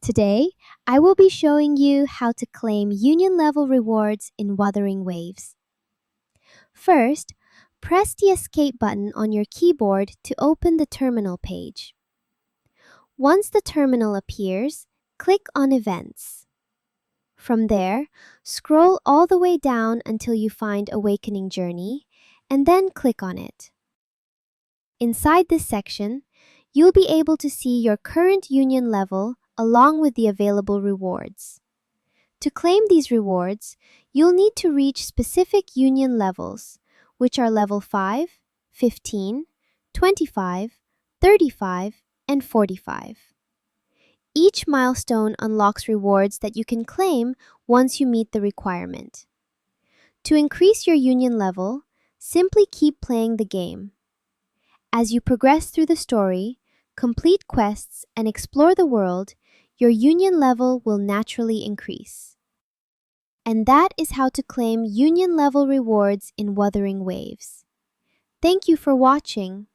Today, I will be showing you how to claim union level rewards in Wuthering Waves. First, press the Escape button on your keyboard to open the terminal page. Once the terminal appears, click on Events. From there, scroll all the way down until you find Awakening Journey, and then click on it. Inside this section, you'll be able to see your current union level along with the available rewards. To claim these rewards, you'll need to reach specific union levels, which are level 5, 15, 25, 35, and 45. Each milestone unlocks rewards that you can claim once you meet the requirement. To increase your union level, simply keep playing the game. As you progress through the story, complete quests, and explore the world, your union level will naturally increase. And that is how to claim union level rewards in Wuthering Waves. Thank you for watching.